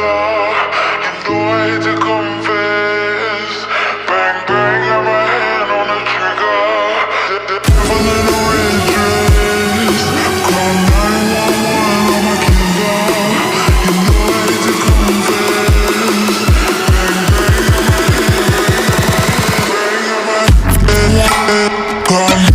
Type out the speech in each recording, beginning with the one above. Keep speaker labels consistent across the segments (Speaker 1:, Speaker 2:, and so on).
Speaker 1: trigger. You know I hate to confess. Bang bang, got my hand on the trigger. The devil in a red dress. Call 911 on my killer. You know I hate to confess. Bang bang, got my hand, bang got my hand. Call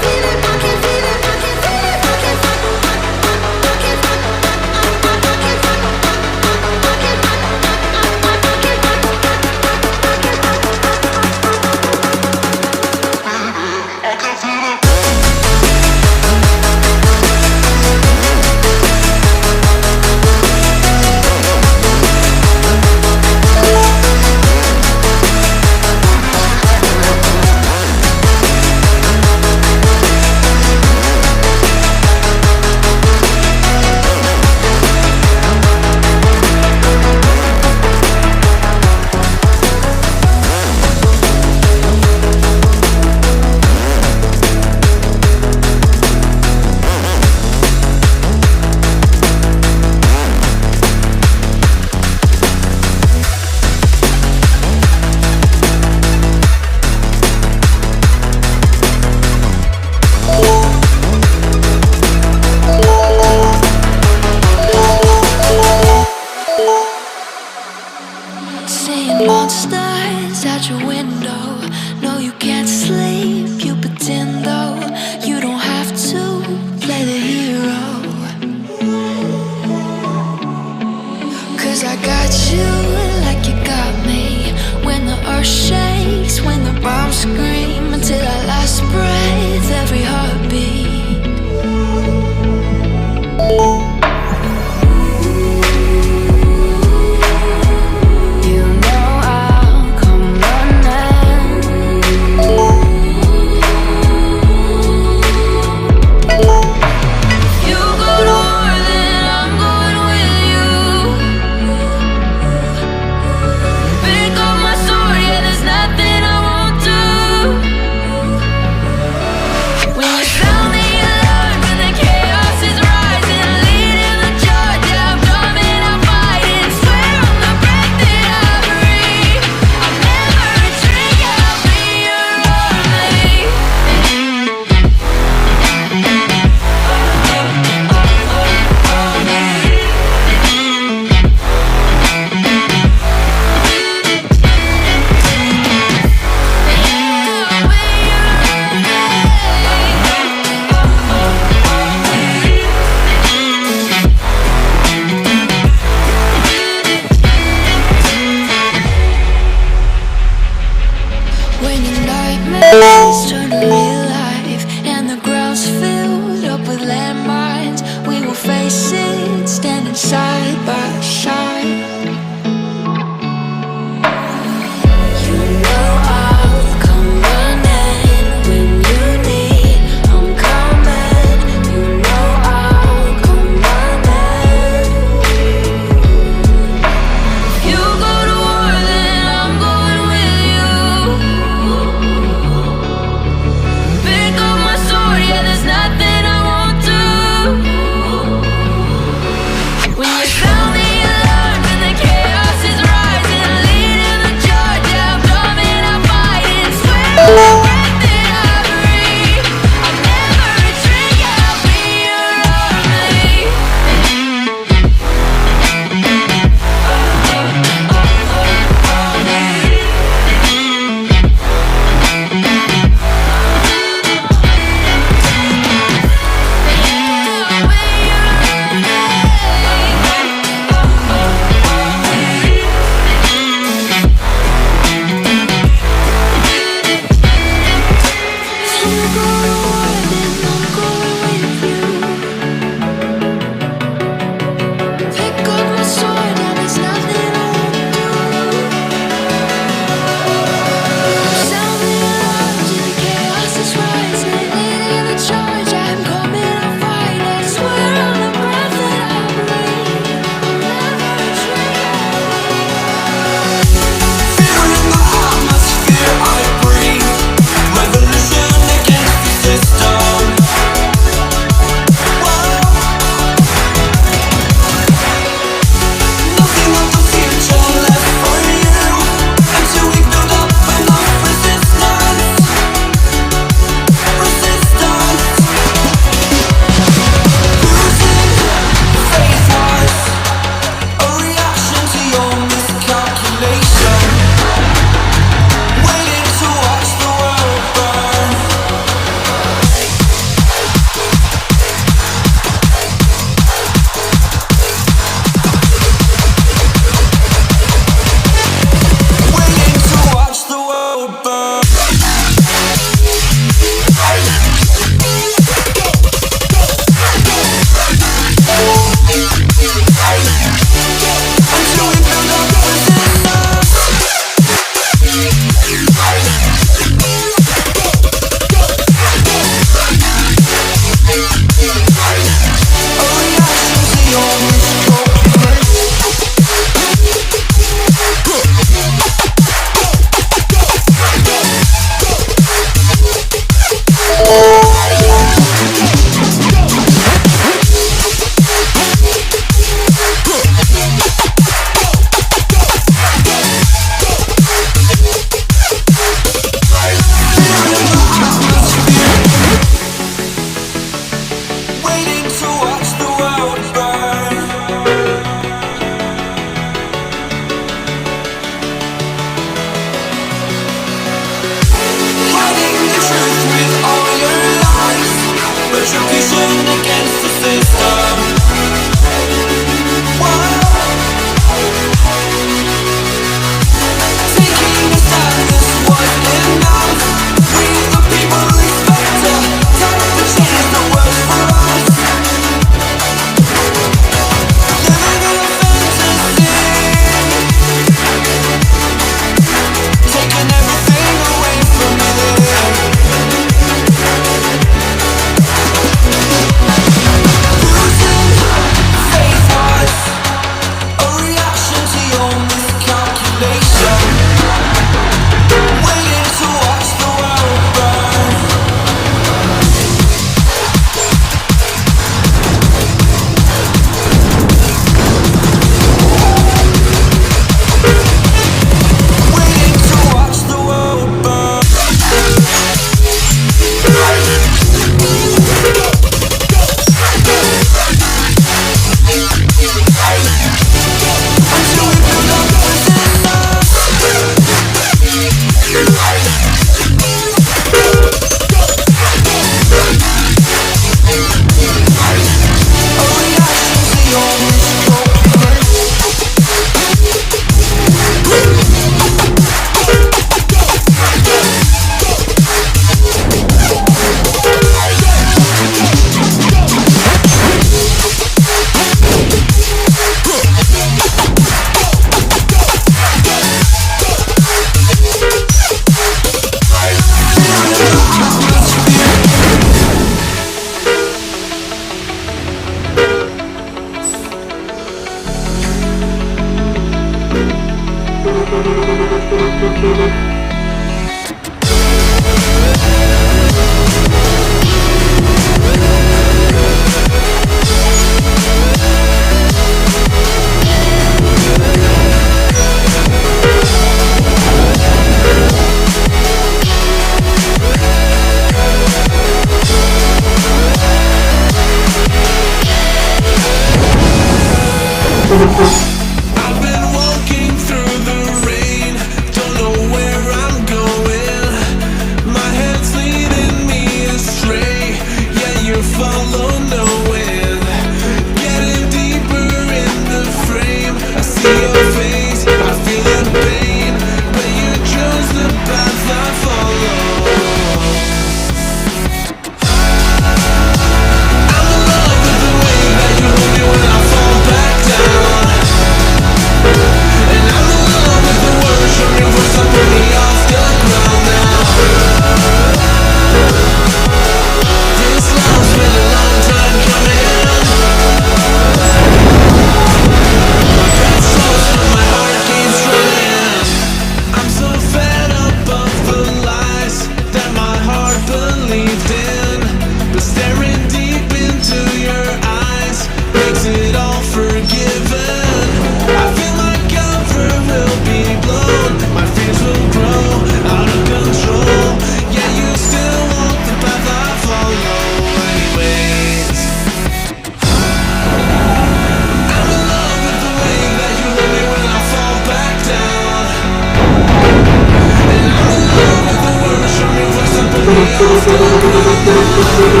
Speaker 2: off the ground.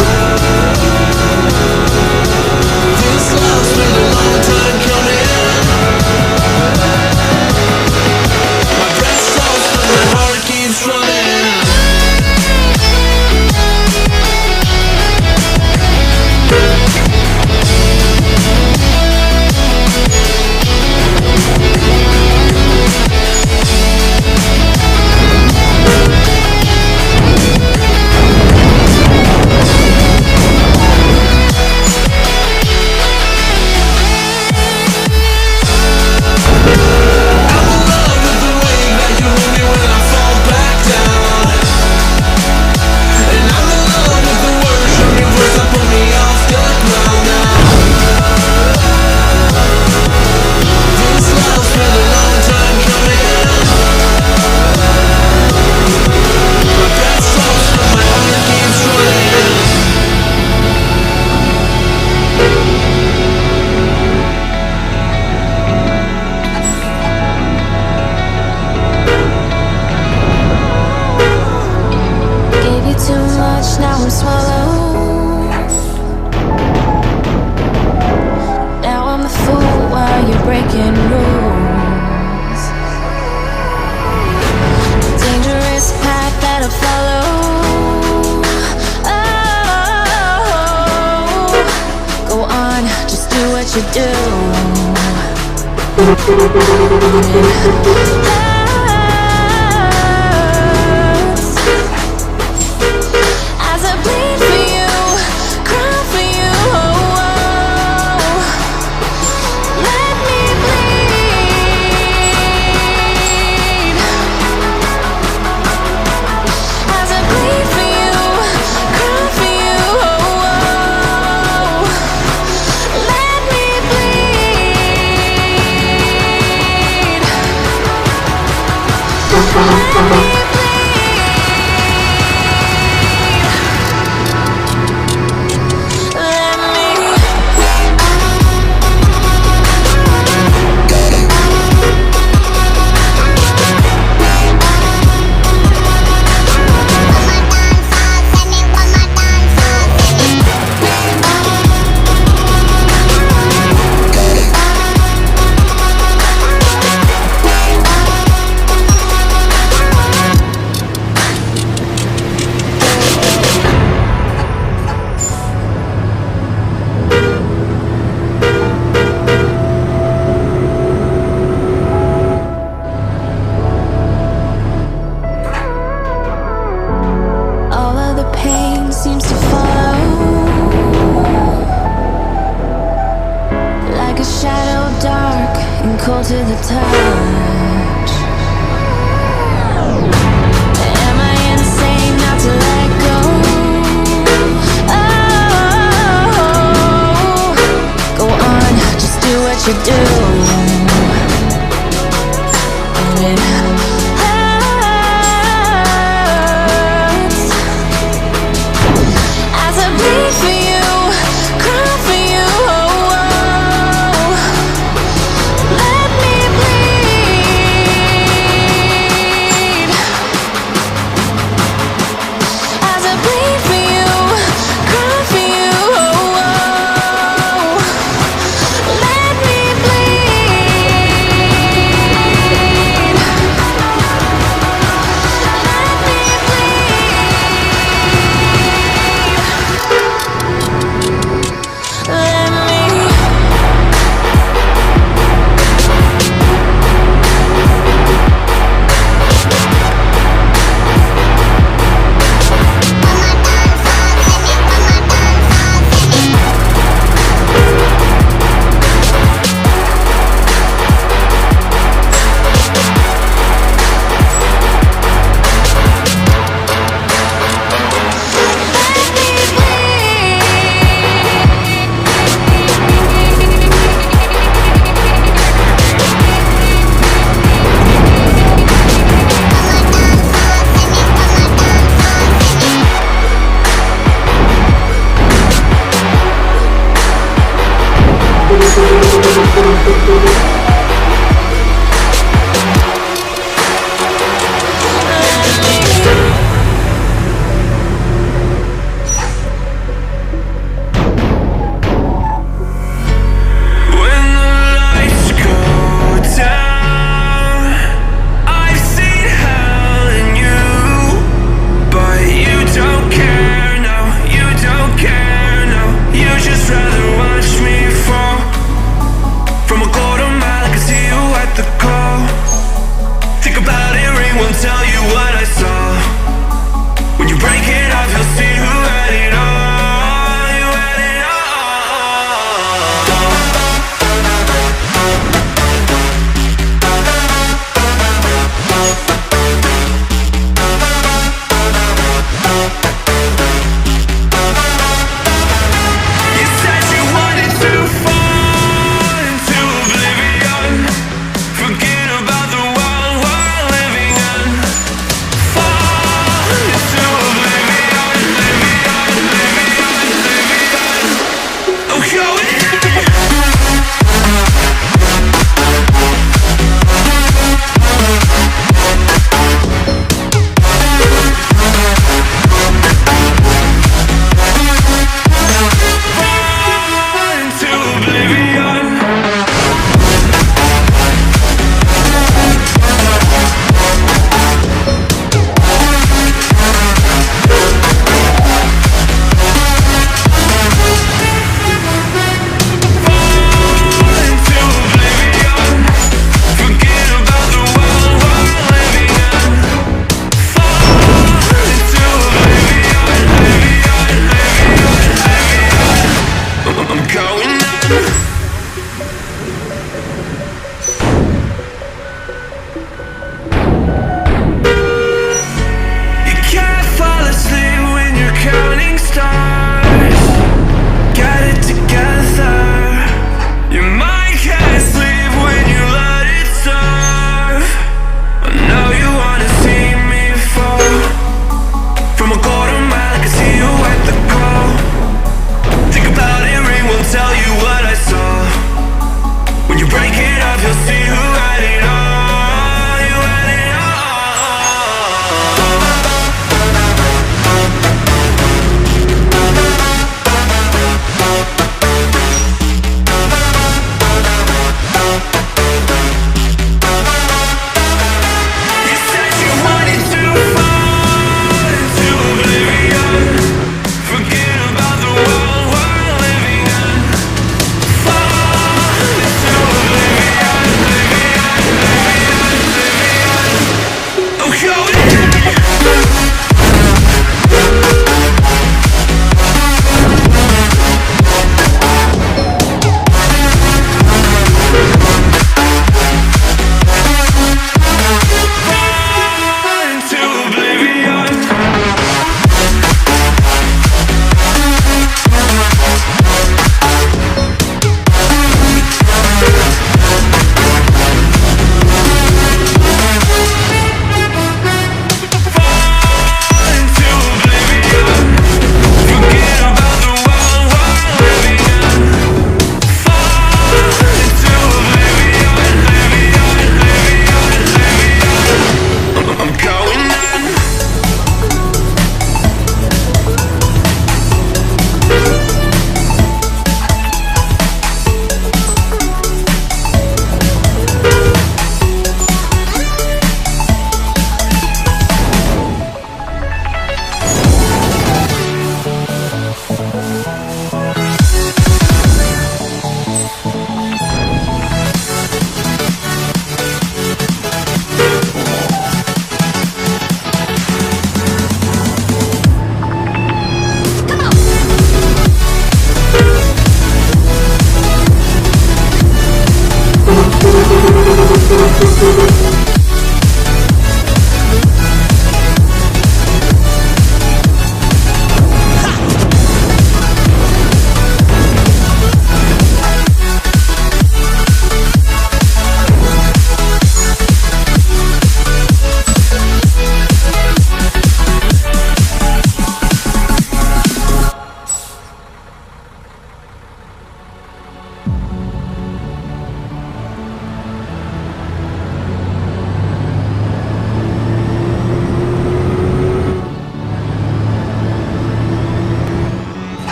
Speaker 2: This love's been a long time coming. My breath stops but my heart keeps running.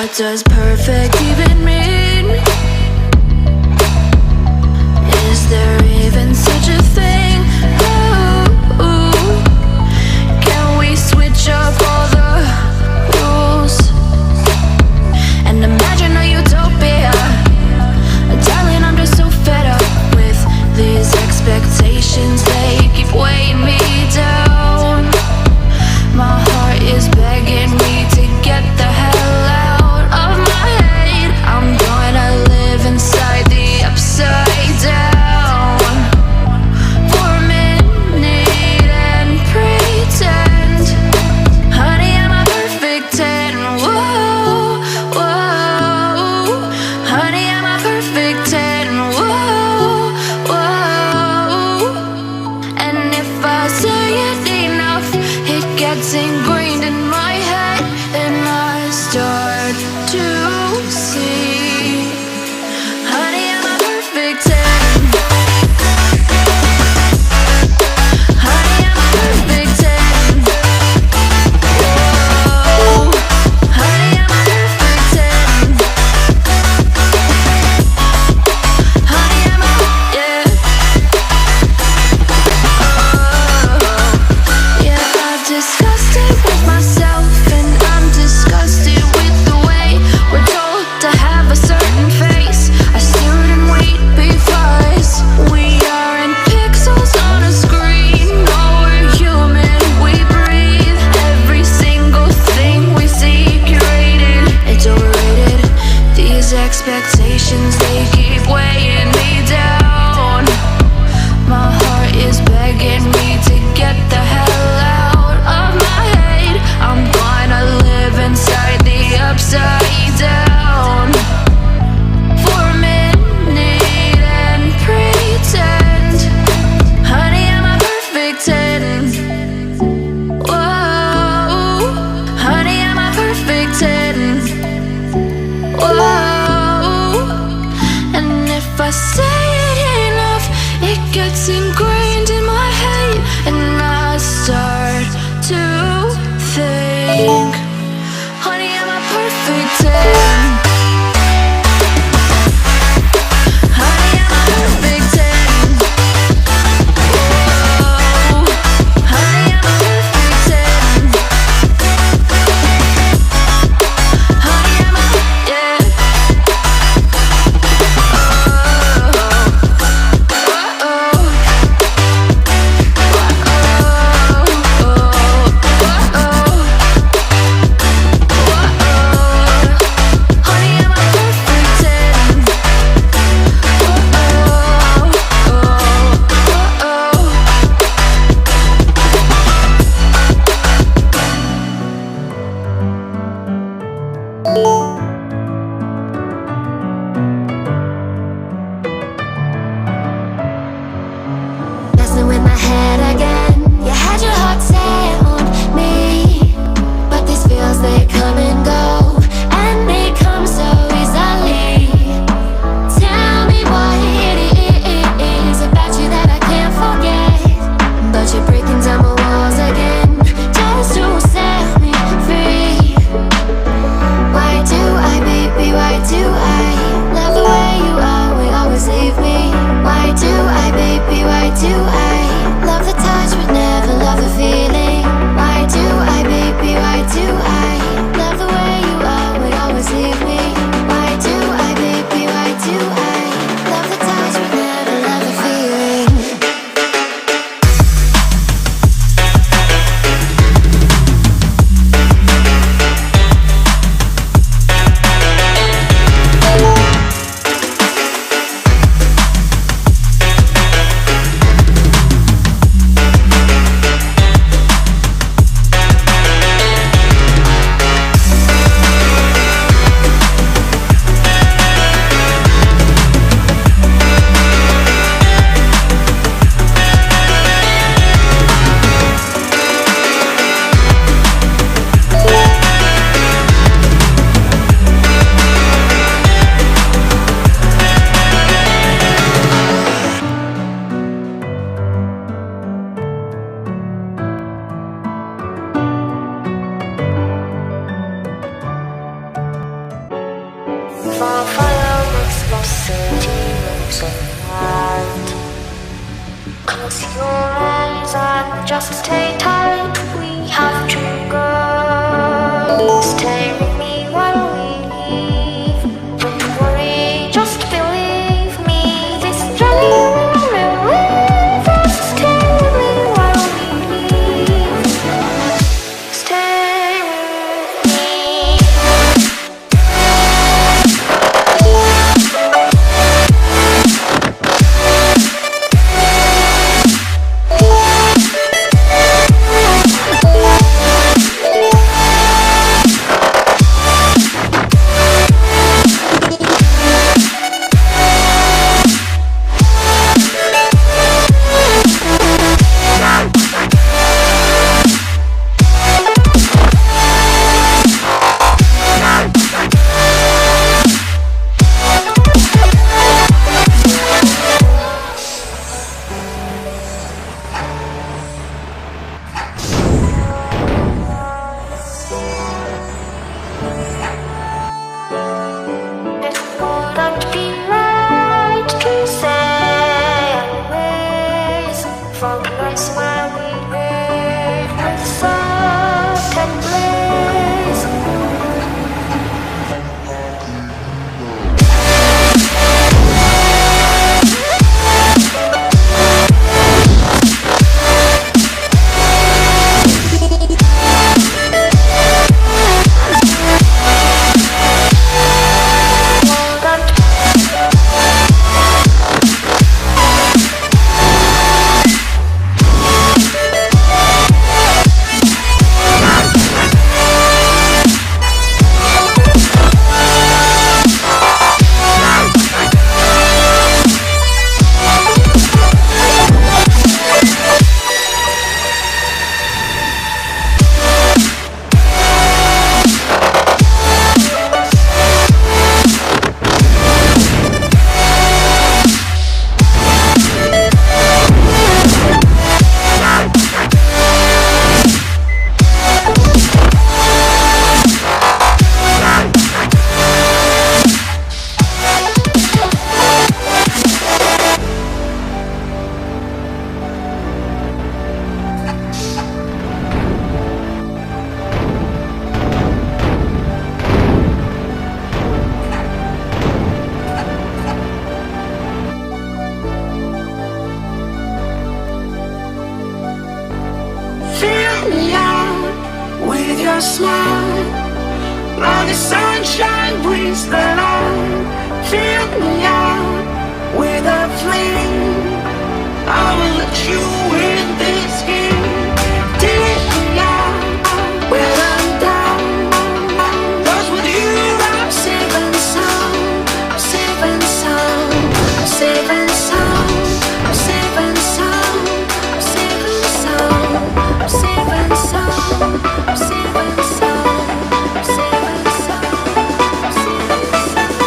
Speaker 3: What does perfect even mean? Is there even such a thing? Ooh, can we switch up all the rules and imagine a utopia? Darling, I'm just so fed up with these expectations. They keep weighing me down. My heart is begging me to get the hell out of my head. I'm gonna live inside the upside down for a minute and pretend, honey, I'm a perfect 10. Whoa, whoa, honey, I'm a perfect 10. Whoa, whoa, and if I say it enough, it gets ingrained in my head, and I start to see, honey, I'm a perfect 10. Honey, I'm a perfect 10. Whoa, honey, I'm a perfect 10. Honey, I'm a, yeah. Yeah, I've discussed it with myself, and I'm disgusted with the way we're told to have a certain face. I stood and wait because we aren't pixels on a screen. No, we're human, we breathe. Every single thing we see curated, it's overrated. These expectations, they keep weighing me down. My heart is begging me to get the hell out of my head. I'm gonna live inside the upside down for a minute and pretend, honey, I'm a perfect 10. Whoa, honey, I'm a perfect 10. Whoa, and if I say it enough, it gets ingrained in my head, and I start to think, honey, I'm a perfect 10. Honey, I'm a perfect 10. Whoa, honey, I'm a perfect 10. Honey, I'm a, yeah. Oh, oh, oh. Close your eyes and just stay tight. We have to go. Stay with me while we leave. Don't worry, just believe me. This journey will live us. Stay with me while we leave. Stay with me. It wouldn't be right to say anyways. For the nights where we live with soft and blaze.
Speaker 2: Fill me out with your smile. Like the sunshine brings the light. Fill me out with a flame. I will let you in this game. Take me out when I'm down. 'Cause with you I'm safe and sound. I'm safe and sound. I'm safe and sound. I'm safe and sound. I'm safe and sound. I'm safe and sound. I'm safe and sound. I'm safe and sound. I'm safe and sound.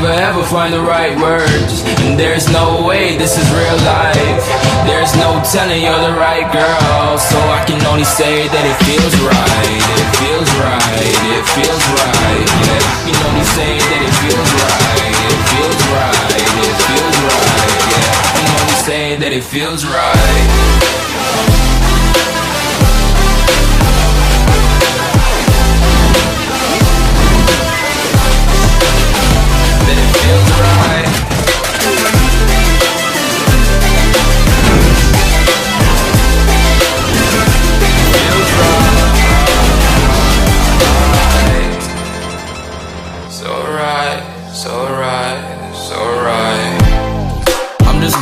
Speaker 4: never ever find the right words. And there's no way this is real life. There's no telling you're the right girl. So I can only say that it feels right. It feels right, it feels right. Yeah, I can only say that it feels right. It feels right, it feels right. Yeah, I can only say that it feels right.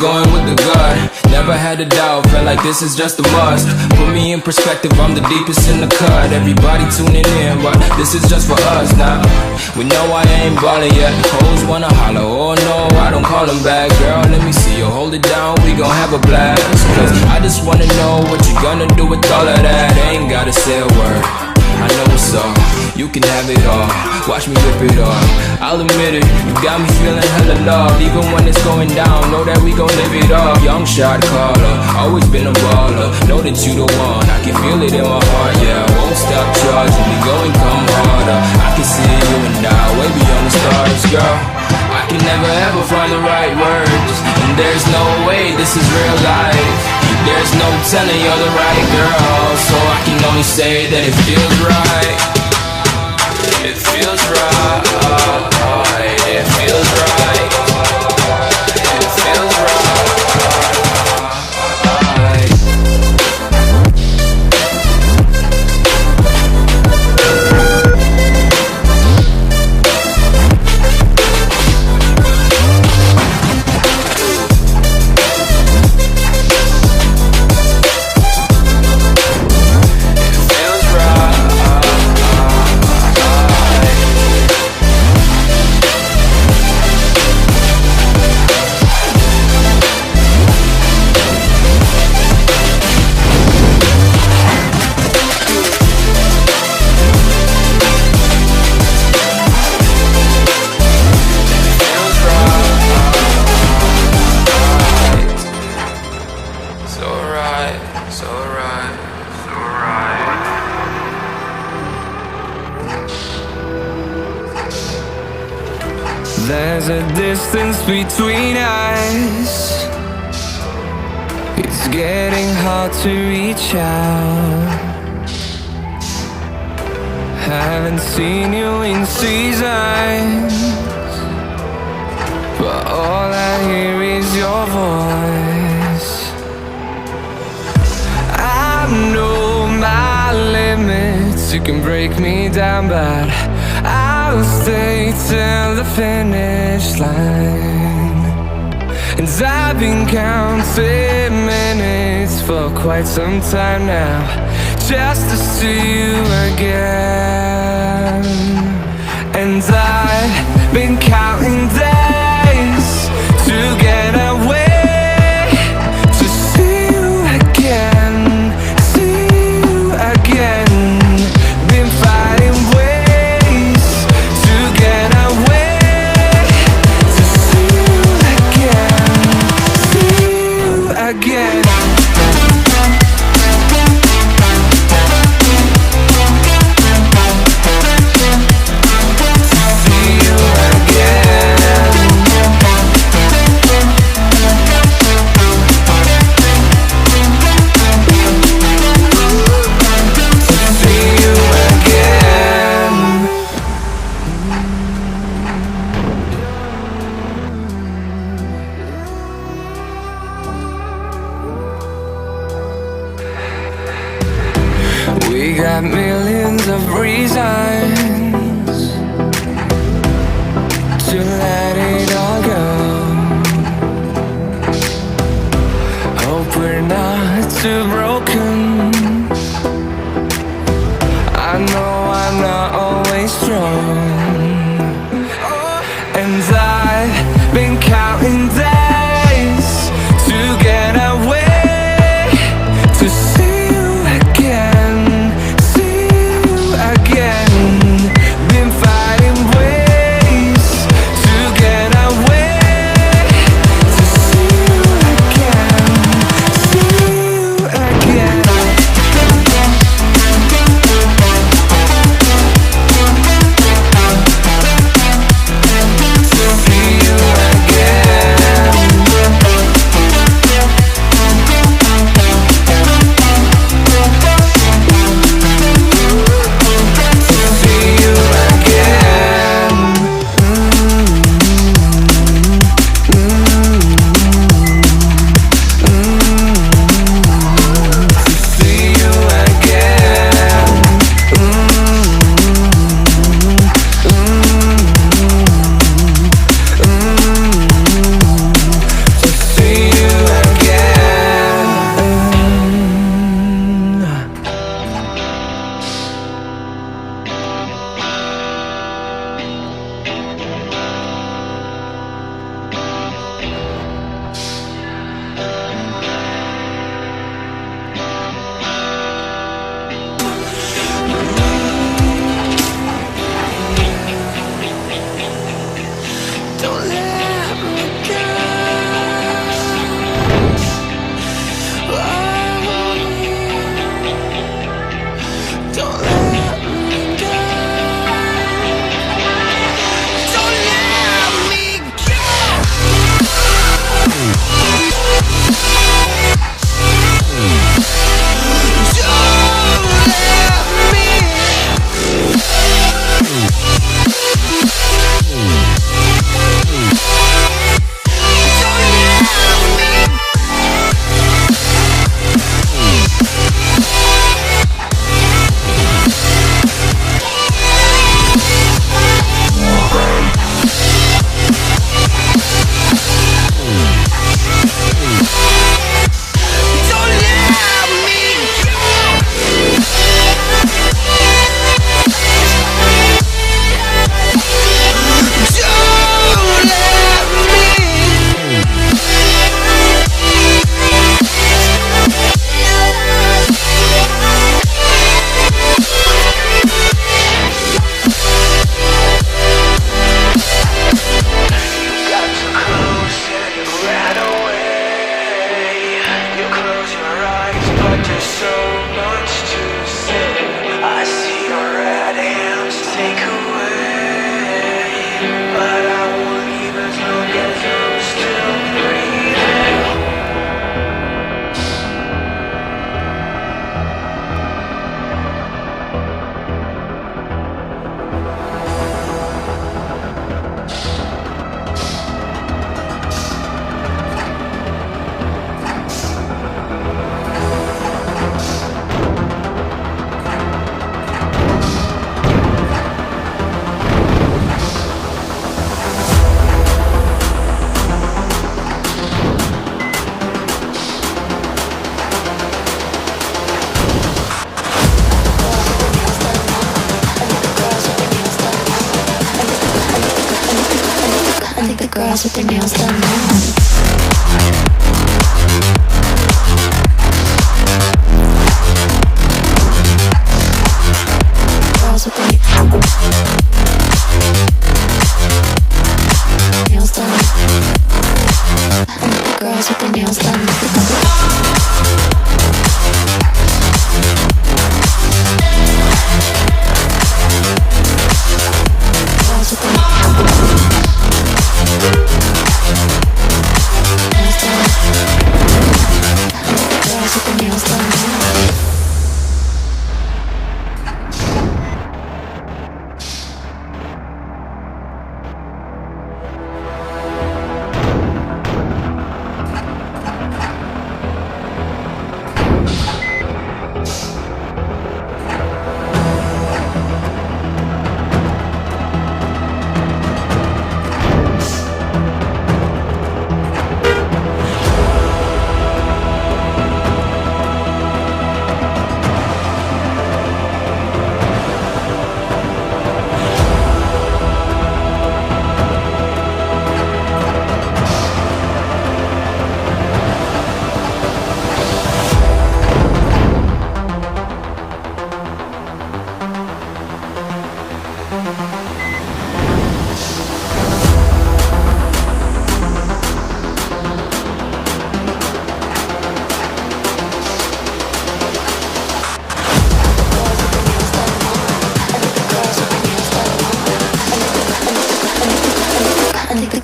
Speaker 4: Going with the gut, never had a doubt, felt like this is just a must. Put me in perspective, I'm the deepest in the cut. Everybody tuning in, but this is just for us now. We know I ain't ballin' yet, hoes wanna holler, oh no, I don't call them back. Girl, let me see you hold it down, we gon' have a blast. Cause I just wanna know what you gonna do with all of that. Ain't gotta say a word, I know what's up, you can have it all. Watch me rip it off, I'll admit it, you got me feeling hella loved. Even when it's going down, know that we gon' live it up. Young shot caller, always been a baller. Know that you the one, I can feel it in my heart. Yeah, I won't stop charging me, go and come harder. I can see you and I, way beyond the stars, girl. I can never ever find the right words. And there's no way this is real life. There's no telling you're the right girl. So I can only say that it feels right. It feels right, it feels right, it feels right.
Speaker 5: There's a distance between us. It's getting hard to reach out. Haven't seen you in seasons, but all I hear is your voice. I know my limits, you can break me down, but I'll stay till the finish line. And I've been counting minutes for quite some time now, just to see you again. And I've been counting days to get away, to see you again, see you again. Been fighting ways to get away, to see you again, see you again. We got millions of reasons to let it all go. Hope we're not too broken. I know I'm not always strong, and I've been counting days to get away, to see you again, see you again. Been fighting ways to get
Speaker 2: Don't let me go. Don't let me go.
Speaker 3: Girls with their nails done now. Girls with their nails done. Girls with their nails done. Girls with their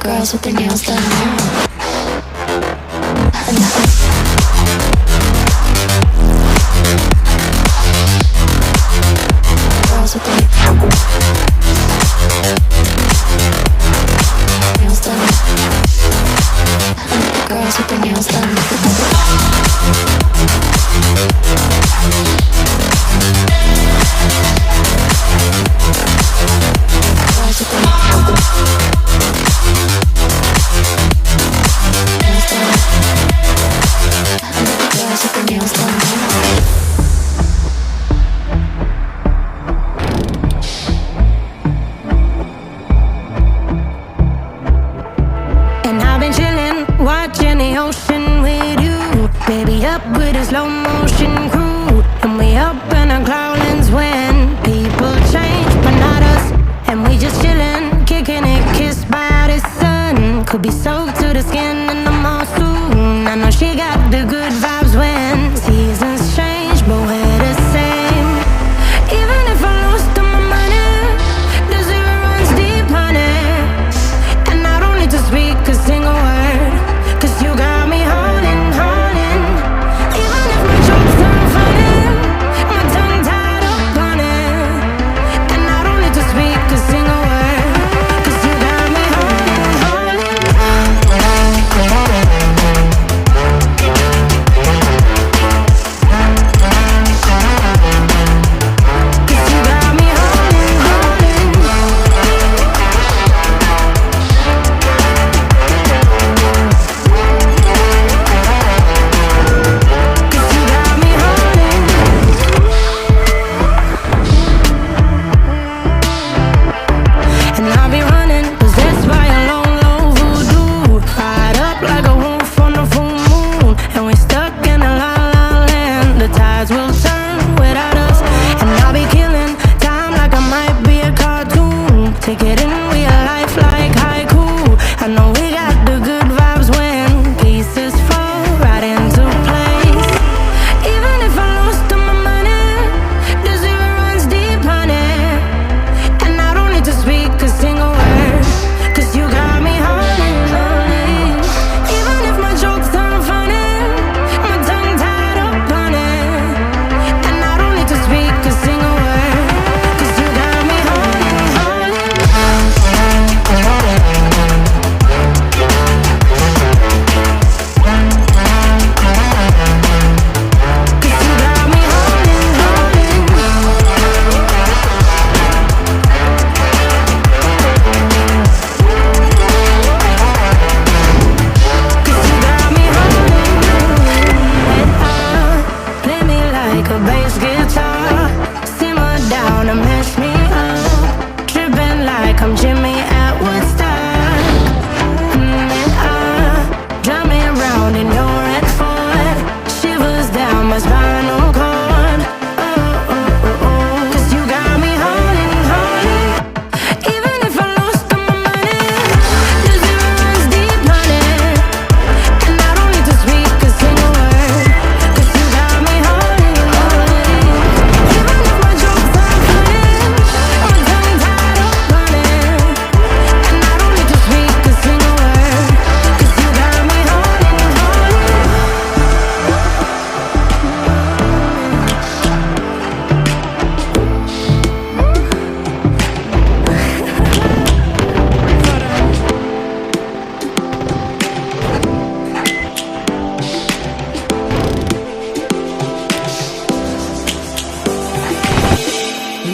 Speaker 3: girls with their nails done now. Girls with their nails done. Girls with their nails done.
Speaker 6: Slow motion crew, and we up in our growlings when people change, but not us. And we just chillin', kicking it, kissed by the sun. Could be soaked to the skin in the mall soon. I know she got the good vibes when seasons change, but we're the same.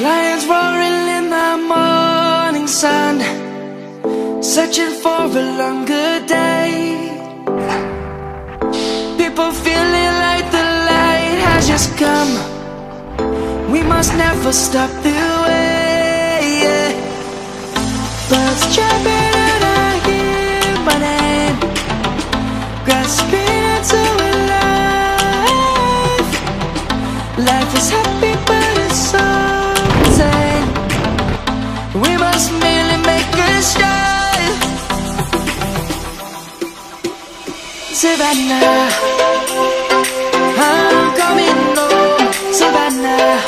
Speaker 5: Lions roaring in the morning sun, searching for a longer day. People feeling like the light has just come. We must never stop the way. Birds chirping and I hear my name, grasping into a life. Life is happy but it's so insane. We must merely make a start. Savannah, I'm coming home. Savannah,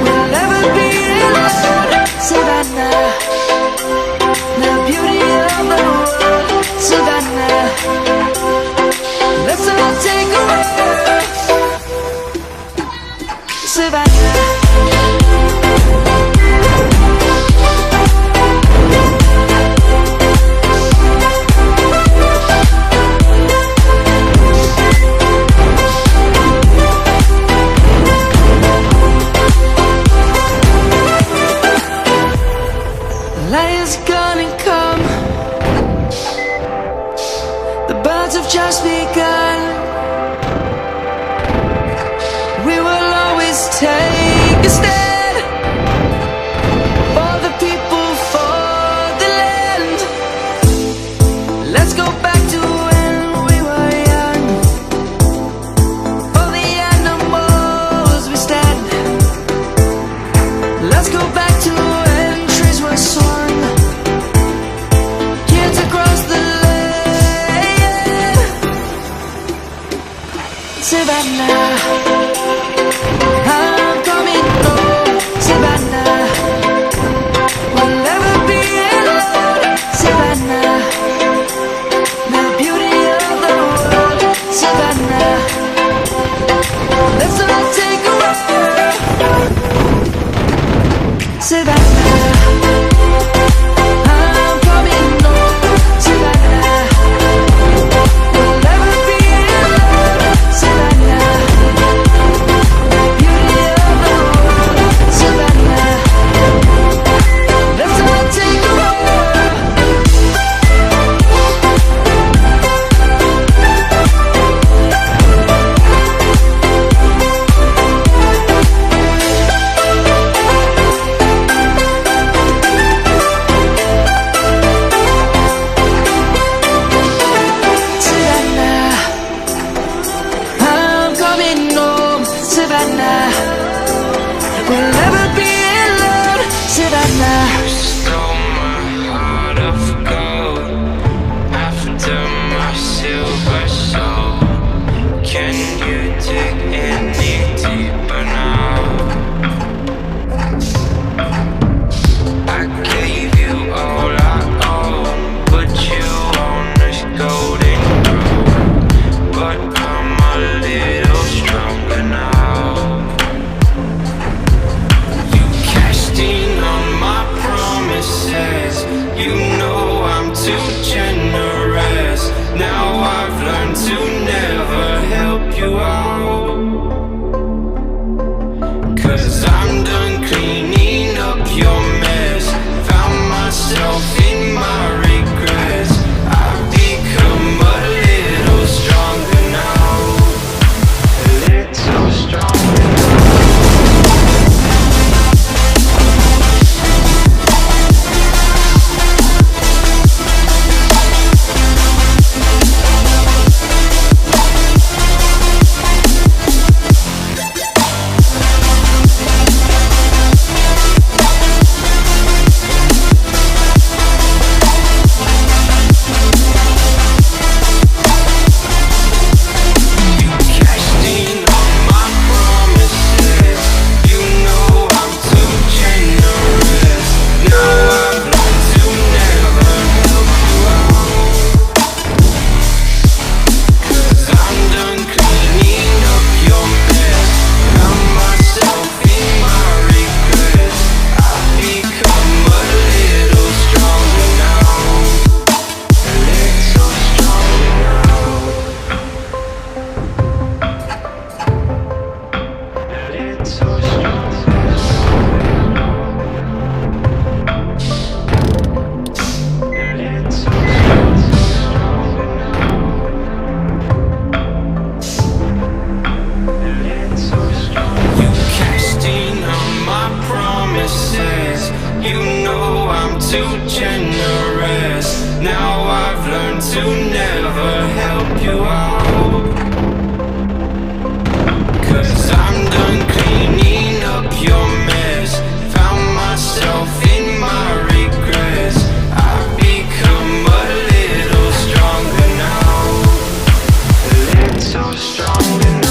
Speaker 5: we'll never be alone. Savannah, the beauty of the world. Savannah, let's all take a ride. Savannah. Light is gonna come. The birds have just begun. We will always take a stand for the people, for the land. Let's go back to when we were young. For the animals we stand. Let's go back to when trees were swung. Kids across the land. Savannah, I'm coming home. Savannah, we'll never be alone. Savannah, the beauty of the world. Savannah, let's all take a ride. Savannah, I'm coming home. Savannah, we'll never be alone. Savannah, the beauty of the world. Savannah, let's all take a ride. Savannah, I'm coming home. Savannah, we'll never be alone. Savannah.
Speaker 7: Stole my heart of gold after my silver soul. Can you dig any deeper now? I gave you all I own, put you on this golden road, but I'm a little stronger now. You cashed in on my promises. You know I'm too generous. Now I've learned to never help you out. 'Cause I'm done cleaning up your mess. Found myself in my regrets. I've become a little stronger now. A little stronger now. too generous. Now I've learned to never help you out. 'Cause I'm done cleaning up your mess. Found myself in my regrets. I've become a little stronger now. A little stronger now.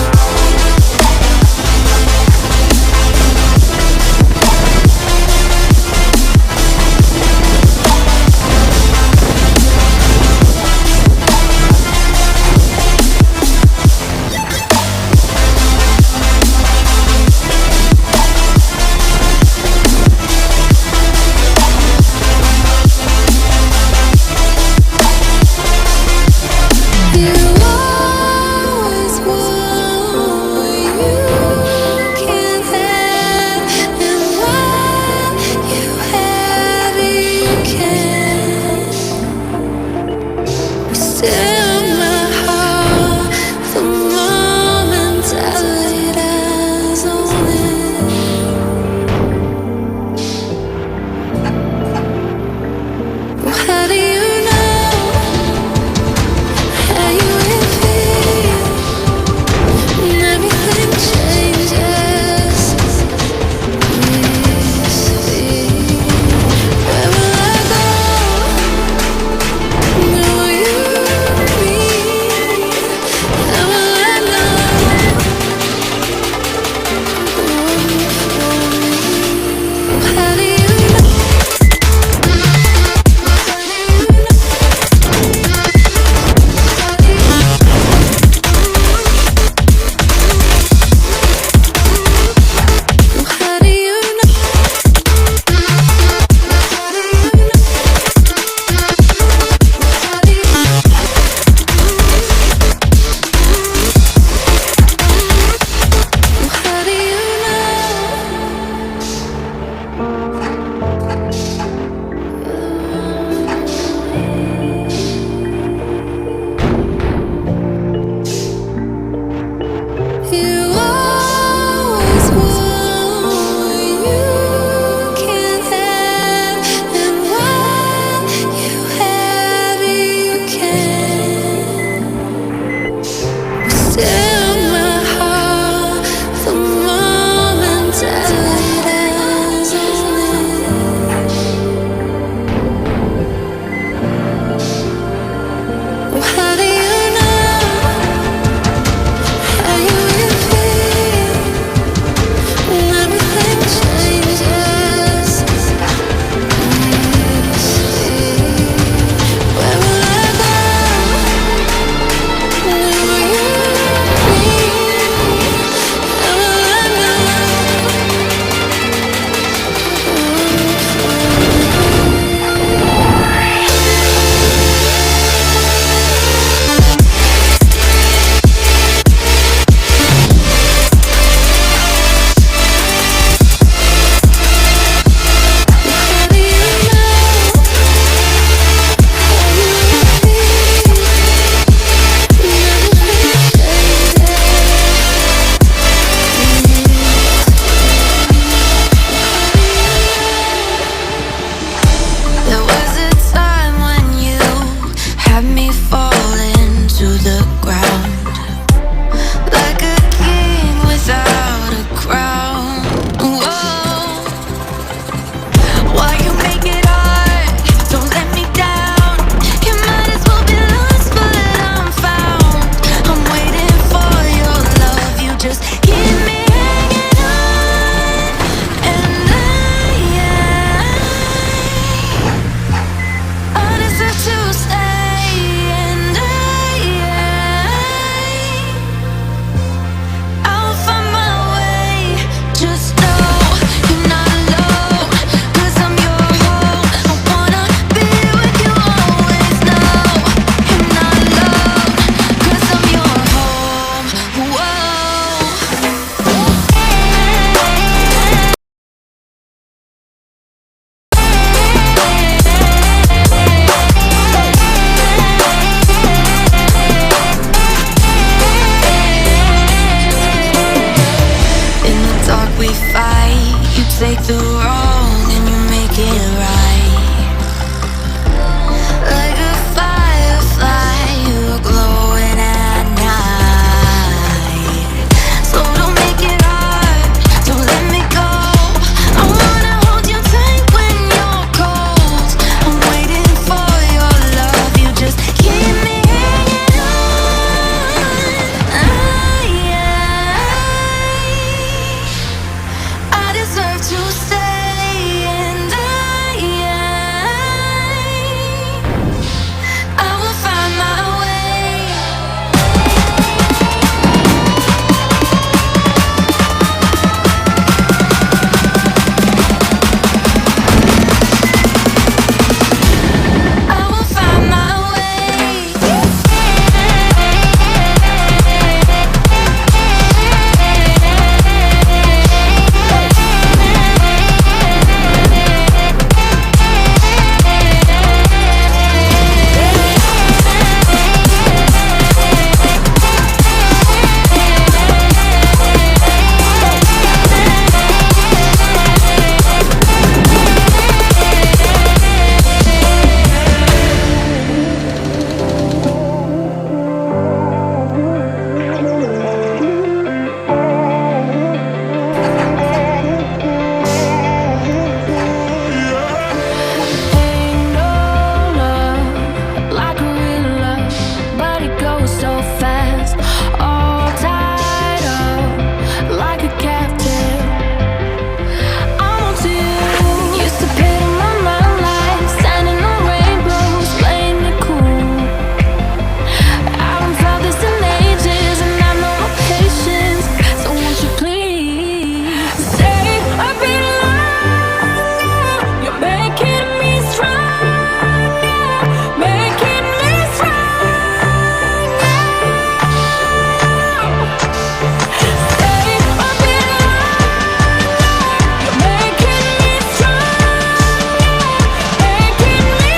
Speaker 3: take the wrong and you make it right. deserve to stay, and I will find my way. I will find my way. Ain't no love like a real love, but it goes so fast. All tied up like a captive. I'm on to you. Used to pit in my mind like standing on rainbows, playing it cool. I haven't felt this in ages, and I know my patience. So won't you please stay a bit longer? You're making me stronger, making me stronger. Stay a bit longer. You're making me stronger, making me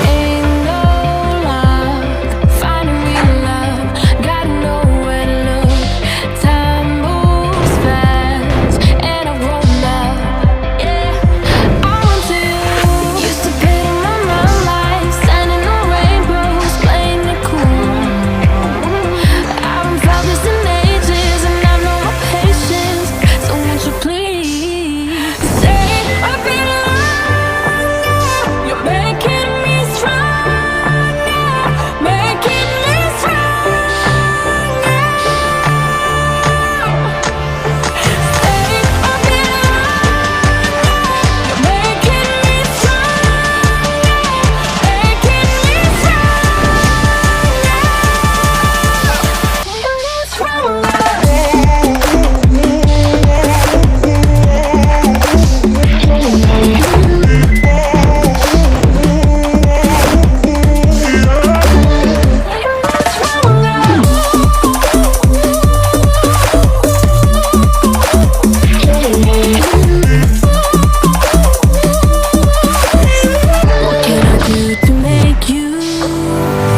Speaker 3: Ain't no luck finding real love. Gotta know where to look. Time moves fast, and I've grown up. Yeah, I want to. Used to pit in my mind like standing on rainbows, playing it cool. I haven't felt this in ages, and I know my patience. So won't you please stay a bit longer? You're making me stronger, making me stronger. Stay a bit longer. You're making me stronger, making me What can I do to make you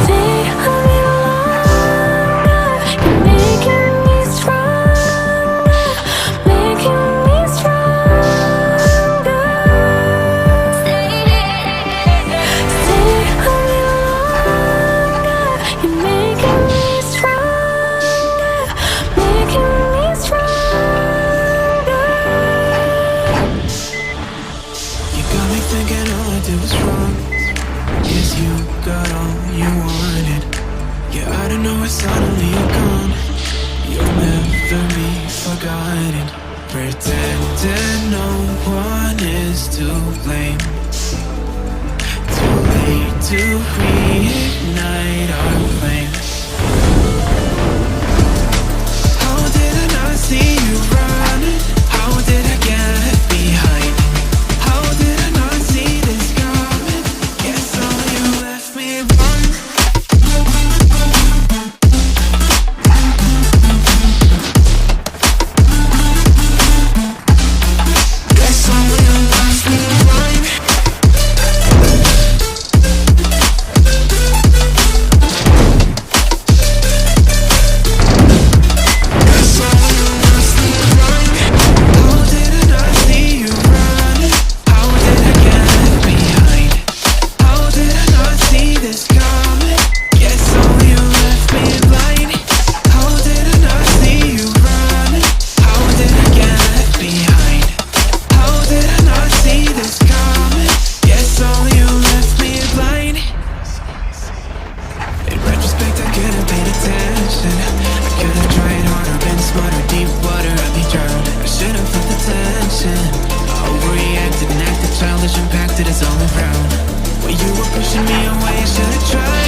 Speaker 3: stay a bit longer? You're making me stronger, making me stronger. Stay a bit longer. You're making me stronger, making me stronger.
Speaker 7: You got me thinking all I did was wrong. Yes, you got all you wanted. Yeah, I don't know why suddenly you're gone. You'll never be forgotten. Pretending no one is to blame. Too late to reignite our flame. How did I not see you running? How did I get behind? How did I not see this coming? Guess all you left me run. Guess all you left me run.
Speaker 8: that it's all around. When you were pushing me away, I should've tried